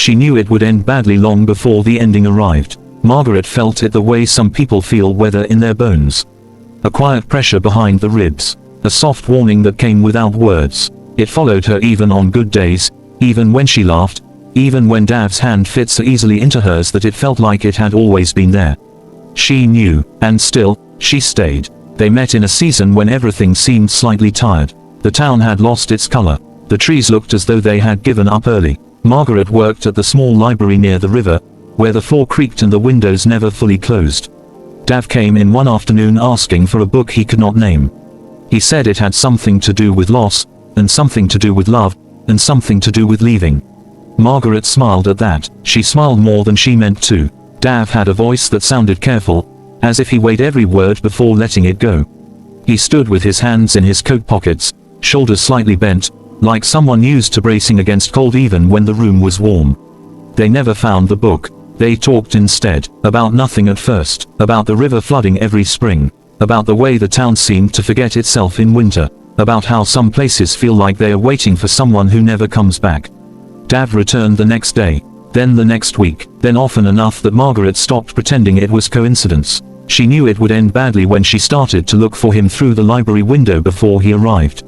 She knew it would end badly long before the ending arrived. Margaret felt it the way some people feel weather in their bones. A quiet pressure behind the ribs. A soft warning that came without words. It followed her even on good days, even when she laughed, even when Dav's hand fit so easily into hers that it felt like it had always been there. She knew, and still, she stayed. They met in a season when everything seemed slightly tired. The town had lost its color. The trees looked as though they had given up early. Margaret worked at the small library near the river, where the floor creaked and the windows never fully closed. Dav came in one afternoon asking for a book he could not name. He said it had something to do with loss, and something to do with love, and something to do with leaving. Margaret smiled at that. She smiled more than she meant to. Dav had a voice that sounded careful, as if he weighed every word before letting it go. He stood with his hands in his coat pockets, shoulders slightly bent, like someone used to bracing against cold even when the room was warm. They never found the book. They talked instead, about nothing at first, about the river flooding every spring, about the way the town seemed to forget itself in winter, about how some places feel like they are waiting for someone who never comes back. Dav returned the next day, then the next week, then often enough that Margaret stopped pretending it was coincidence. She knew it would end badly when she started to look for him through the library window before he arrived.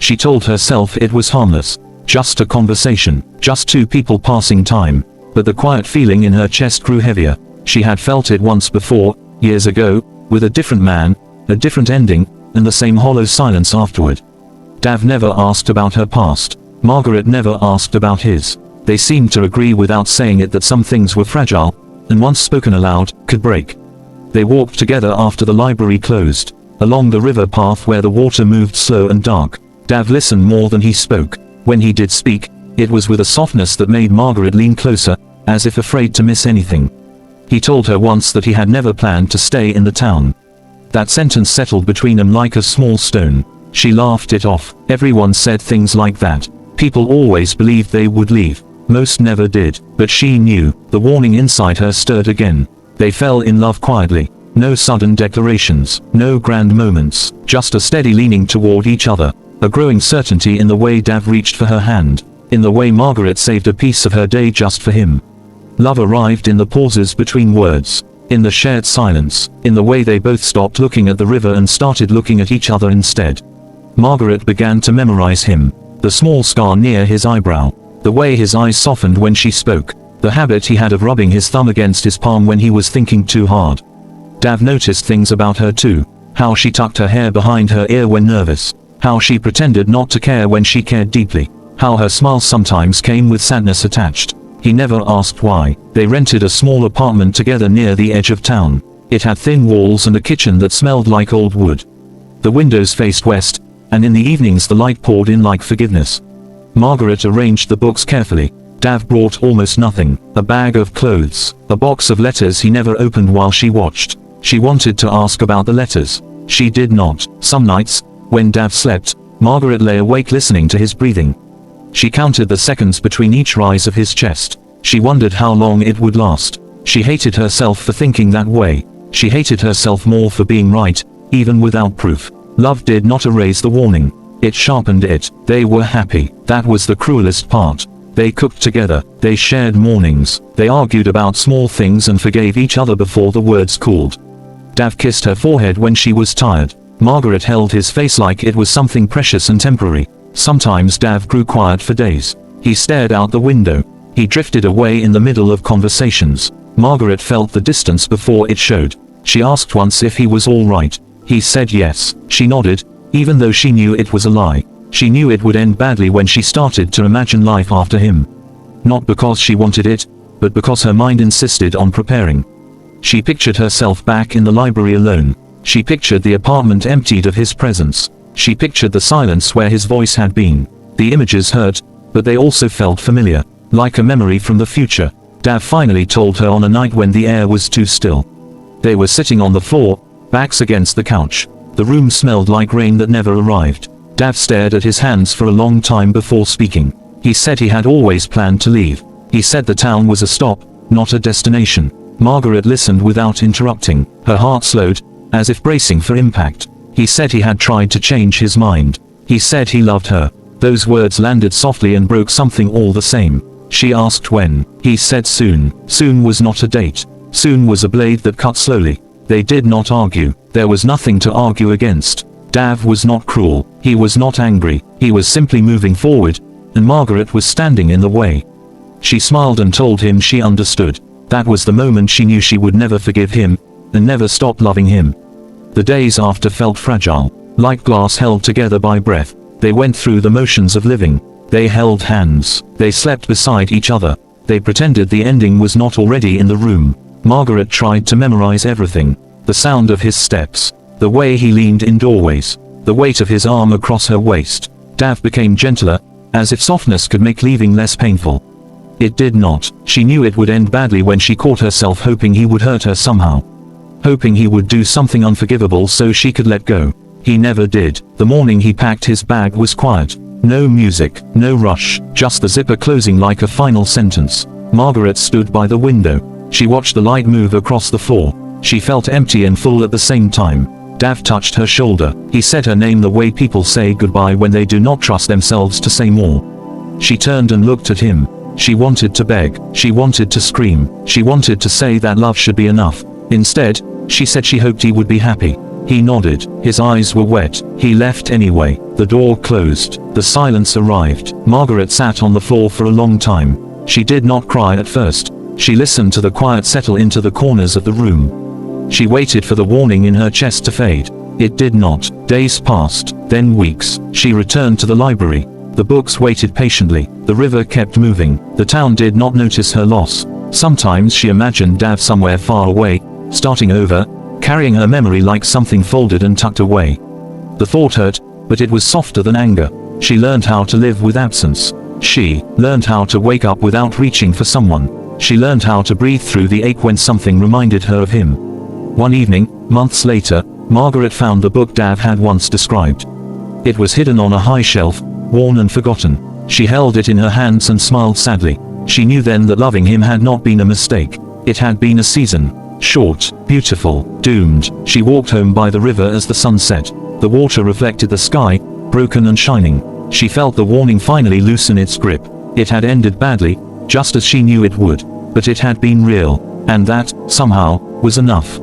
She told herself it was harmless, just a conversation, just two people passing time, but the quiet feeling in her chest grew heavier. She had felt it once before, years ago, with a different man, a different ending, and the same hollow silence afterward. Dav never asked about her past. Margaret never asked about his. They seemed to agree without saying it that some things were fragile, and once spoken aloud, could break. They walked together after the library closed, along the river path where the water moved slow and dark. Dav listened more than he spoke. When he did speak, it was with a softness that made Margaret lean closer, as if afraid to miss anything. He told her once that he had never planned to stay in the town. That sentence settled between them like a small stone. She laughed it off. Everyone said things like that. People always believed they would leave. Most never did. But she knew. The warning inside her stirred again. They fell in love quietly. No sudden declarations. No grand moments. Just a steady leaning toward each other. A growing certainty in the way Dav reached for her hand. In the way Margaret saved a piece of her day just for him. Love arrived in the pauses between words. In the shared silence. In the way they both stopped looking at the river and started looking at each other instead. Margaret began to memorize him. The small scar near his eyebrow. The way his eyes softened when she spoke. The habit he had of rubbing his thumb against his palm when he was thinking too hard. Dav noticed things about her too. How she tucked her hair behind her ear when nervous. How she pretended not to care when she cared deeply. How her smile sometimes came with sadness attached. He never asked why. They rented a small apartment together near the edge of town. It had thin walls and a kitchen that smelled like old wood. The windows faced west, and in the evenings the light poured in like forgiveness. Margaret arranged the books carefully. Dav brought almost nothing. A bag of clothes. A box of letters he never opened while she watched. She wanted to ask about the letters. She did not. Some nights, when Dav slept, Margaret lay awake listening to his breathing. She counted the seconds between each rise of his chest. She wondered how long it would last. She hated herself for thinking that way. She hated herself more for being right, even without proof. Love did not erase the warning. It sharpened it. They were happy. That was the cruelest part. They cooked together. They shared mornings. They argued about small things and forgave each other before the words cooled. Dav kissed her forehead when she was tired. Margaret held his face like it was something precious and temporary. Sometimes Dav grew quiet for days. He stared out the window. He drifted away in the middle of conversations. Margaret felt the distance before it showed. She asked once if he was all right. He said yes. She nodded, even though she knew it was a lie. She knew it would end badly when she started to imagine life after him. Not because she wanted it, but because her mind insisted on preparing. She pictured herself back in the library alone. She pictured the apartment emptied of his presence. She pictured the silence where his voice had been. The images hurt, but they also felt familiar, like a memory from the future. Dav finally told her on a night when the air was too still. They were sitting on the floor, backs against the couch. The room smelled like rain that never arrived. Dav stared at his hands for a long time before speaking. He said he had always planned to leave. He said the town was a stop, not a destination. Margaret listened without interrupting. Her heart slowed, as if bracing for impact. He said he had tried to change his mind. He said he loved her. Those words landed softly and broke something all the same. She asked when. He said soon. Soon was not a date. Soon was a blade that cut slowly. They did not argue. There was nothing to argue against. Dav was not cruel. He was not angry. He was simply moving forward, and Margaret was standing in the way. She smiled and told him she understood. That was the moment she knew she would never forgive him, and never stop loving him. The days after felt fragile, like glass held together by breath. They went through the motions of living. They held hands. They slept beside each other. They pretended the ending was not already in the room. Margaret tried to memorize everything. The sound of his steps. The way he leaned in doorways. The weight of his arm across her waist. Dav became gentler, as if softness could make leaving less painful. It did not. She knew it would end badly when she caught herself hoping he would hurt her somehow. Hoping he would do something unforgivable so she could let go. He never did. The morning he packed his bag was quiet. No music, no rush, just the zipper closing like a final sentence. Margaret stood by the window. She watched the light move across the floor. She felt empty and full at the same time. Dav touched her shoulder. He said her name the way people say goodbye when they do not trust themselves to say more. She turned and looked at him. She wanted to beg. She wanted to scream. She wanted to say that love should be enough. Instead, she said she hoped he would be happy. He nodded. His eyes were wet. He left anyway. The door closed. The silence arrived. Margaret sat on the floor for a long time. She did not cry at first. She listened to the quiet settle into the corners of the room. She waited for the warning in her chest to fade. It did not. Days passed, then weeks. She returned to the library. The books waited patiently. The river kept moving. The town did not notice her loss. Sometimes she imagined Dav somewhere far away, starting over, carrying her memory like something folded and tucked away. The thought hurt, but it was softer than anger. She learned how to live with absence. She learned how to wake up without reaching for someone. She learned how to breathe through the ache when something reminded her of him. One evening, months later, Margaret found the book Dav had once described. It was hidden on a high shelf, worn and forgotten. She held it in her hands and smiled sadly. She knew then that loving him had not been a mistake. It had been a season. Short, beautiful, doomed. She walked home by the river as the sun set. The water reflected the sky, broken and shining. She felt the warning finally loosen its grip. It had ended badly, just as she knew it would. But it had been real. And that, somehow, was enough.